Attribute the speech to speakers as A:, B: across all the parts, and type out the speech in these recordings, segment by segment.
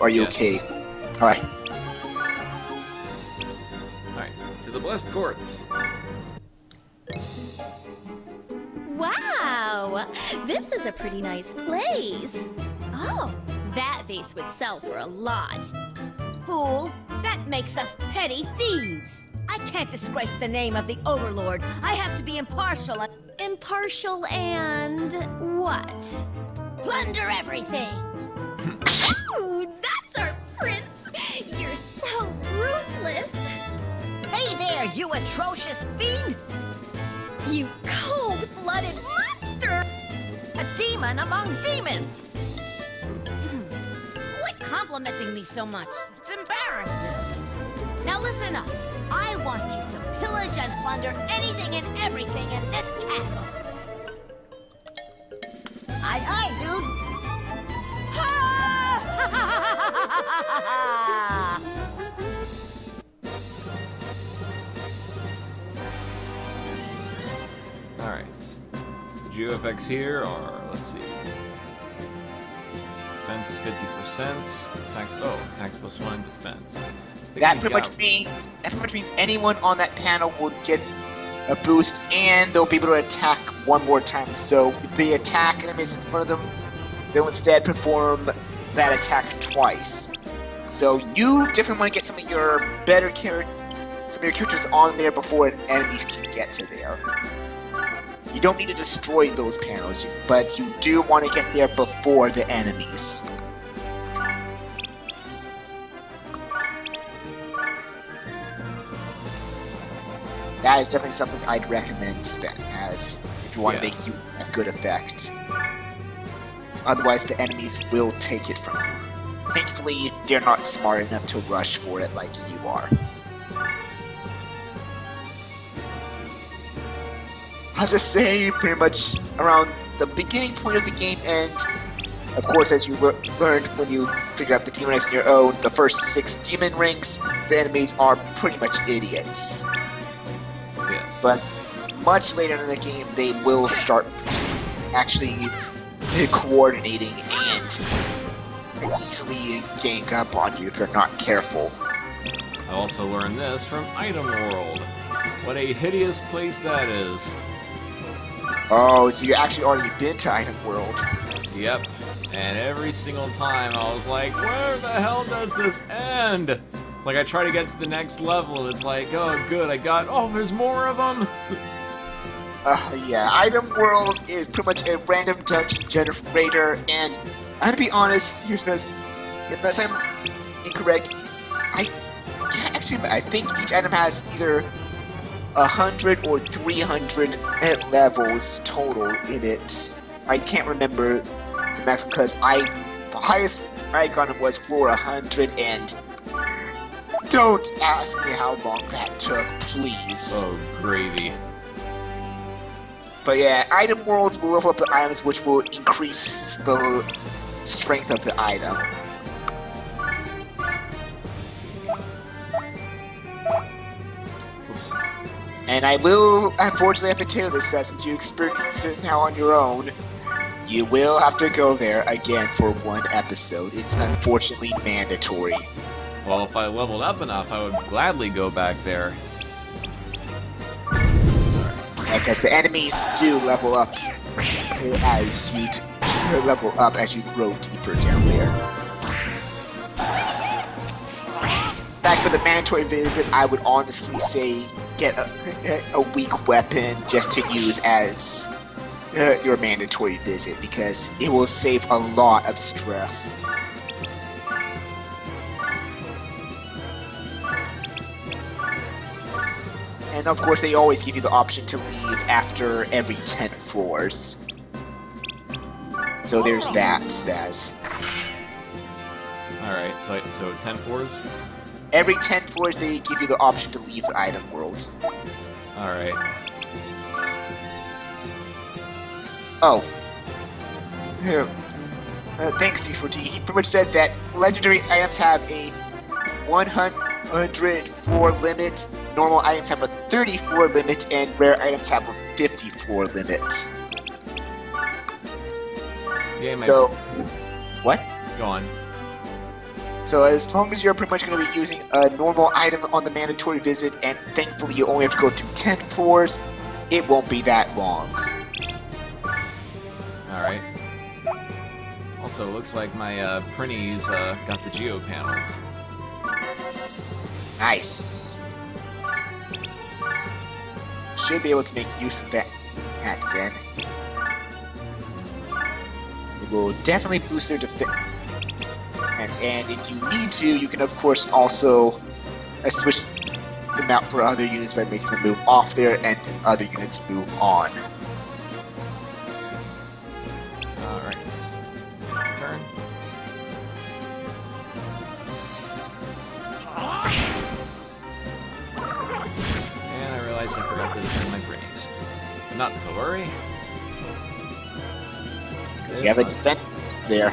A: Are you okay? Alright.
B: Alright, to the Blessed Courts.
C: Wow! This is a pretty nice place. Oh, that vase would sell for a lot.
D: Fool, that makes us petty thieves. I can't disgrace the name of the Overlord. I have to be impartial and
C: Impartial and what?
D: plunder everything.
C: Ooh, that's our prince! You're so ruthless!
D: Hey there, you atrocious fiend!
C: You cold-blooded monster!
D: A demon among demons! Quit complimenting me so much. It's embarrassing. Now listen up. I want you to pillage and plunder anything and everything in this castle. Aye, dude. Ha!
B: Alright. GeoFX here, or let's see. Defense 50%. Attacks plus 1, defense.
A: That pretty much means anyone on that panel will get a boost, and they'll be able to attack one more time. So if they attack enemies in front of them, they'll instead perform that attack twice. So you definitely want to get some of your better characters on there before enemies can get to there. You don't need to destroy those panels, but you do want to get there before the enemies. That is definitely something I'd recommend as if you want to make you a good effect. Otherwise, the enemies will take it from you. Thankfully, they're not smart enough to rush for it like you are. I'll just say, pretty much around the beginning point of the game, and of course, as you learned when you figure out the demon ranks on your own, the first 6 demon ranks, the enemies are pretty much idiots.
B: Yes.
A: But much later in the game, they will start actually coordinating and easily gang up on you if you're not careful.
B: I also learned this from Item World. What a hideous place that is.
A: Oh, so you actually already been to Item World.
B: Yep. And every single time I was like, where the hell does this end? It's like I try to get to the next level and it's like, oh good, there's more of them?
A: Yeah, Item World is pretty much a random dungeon generator, and I'm gonna be honest, here's this, unless I'm incorrect, I think each item has either 100 or 300 levels total in it. I can't remember the maximum because the highest I got it was floor 100, and don't ask me how long that took, please.
B: Oh, gravy.
A: But yeah, Item World will level up the items, which will increase the strength of the item.
B: Oops.
A: And I will, unfortunately, have to tell you this, guys, since you experience it now on your own, you will have to go there again for one episode. It's unfortunately mandatory.
B: Well, if I leveled up enough, I would gladly go back there.
A: Because the enemies do level up as you level up as you grow deeper down there. Back for the mandatory visit, I would honestly say get a weak weapon just to use as your mandatory visit, because it will save a lot of stress. And of course, they always give you the option to leave after every 10 floors. So there's that, Staz.
B: Alright, so 10 floors?
A: Every 10 floors, they give you the option to leave the item world.
B: Alright.
A: Oh. Thanks, D4T. He pretty much said that legendary items have a 100 floor limit, normal items have a 30 floor limit, and rare items have a 50 floor limit.
B: Yeah,
A: So, what?
B: Go on.
A: So as long as you're pretty much going to be using a normal item on the mandatory visit, and thankfully you only have to go through 10 floors, it won't be that long.
B: Alright. Also, looks like my printies got the geo panels.
A: Nice. Should be able to make use of that then. It will definitely boost their defense. And if you need to, you can of course also switch them out for other units by making them move off there and other units move on.
B: Alright. Turn. And I realized I forgot to defend my greenies. Not to worry.
A: You have a defense there.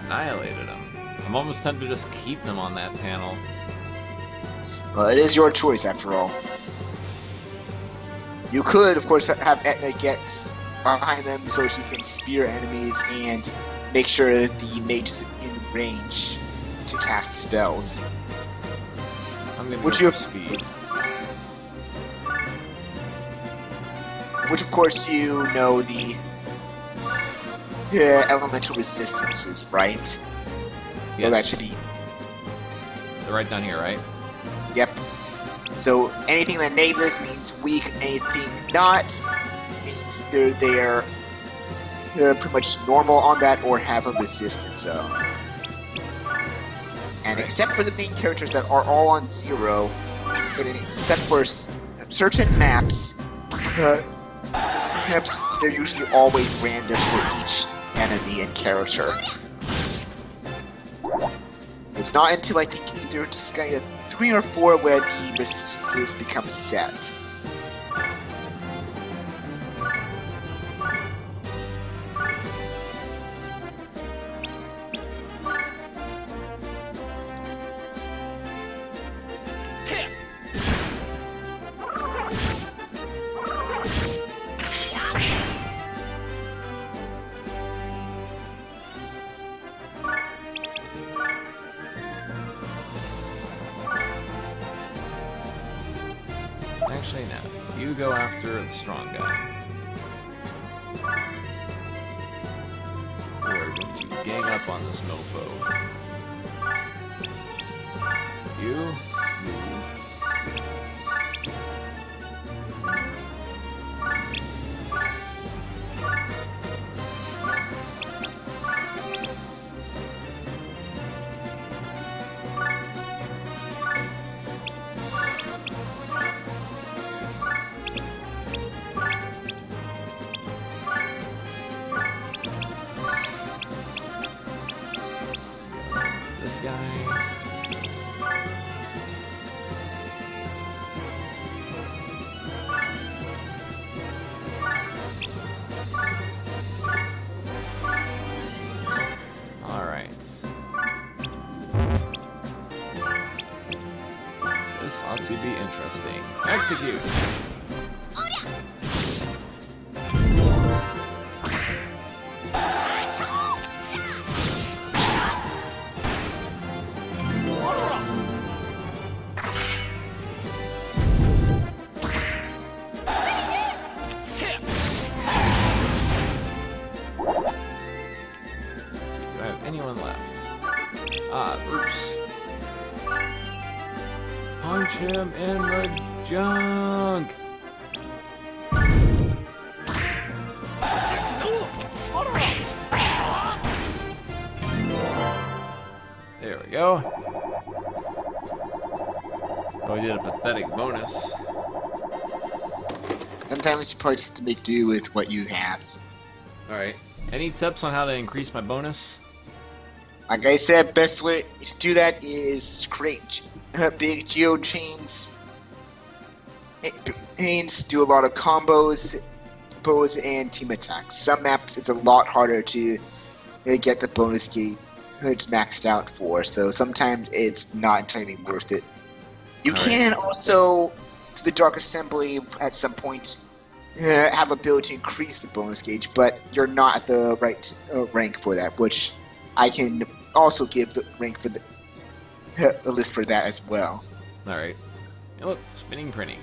B: Annihilated them. I'm almost tempted to just keep them on that panel.
A: Well, it is your choice after all. You could, of course, have Etna get behind them so she can spear enemies and make sure that the mage is in range to cast spells.
B: I'm gonna
A: Which
B: go
A: you
B: for speed.
A: Which, of course, you know the elemental resistances, right? You know that should be...
B: They're right down here, right?
A: Yep. So anything that negative means weak, anything not means either they're pretty much normal on that or have a resistance of. And except for the main characters that are all on 0, and except for certain maps, they're usually always random for each enemy and character. It's not until I think either Disgaea 3 or 4 where the resistances become set.
B: Actually, no. You go after the strong guy. We're going to gang up on this mofo. You move. This guy. Alright. This ought to be interesting. Execute! Anyone left? Ah, Bruce. Punch him in the junk! go. Oh, we did a pathetic bonus.
A: Sometimes you probably just have to make do with what you have.
B: Alright. Any tips on how to increase my bonus?
A: Like I said, best way to do that is create big geo chains. Do a lot of combos, and team attacks. Some maps it's a lot harder to get the bonus gauge maxed out for, so sometimes it's not entirely worth it. You can also, through the Dark Assembly, at some point, have ability to increase the bonus gauge, but you're not at the right rank for that, which I can also give the rank for the list for that as well.
B: Alright. Hey, look, spinning printing.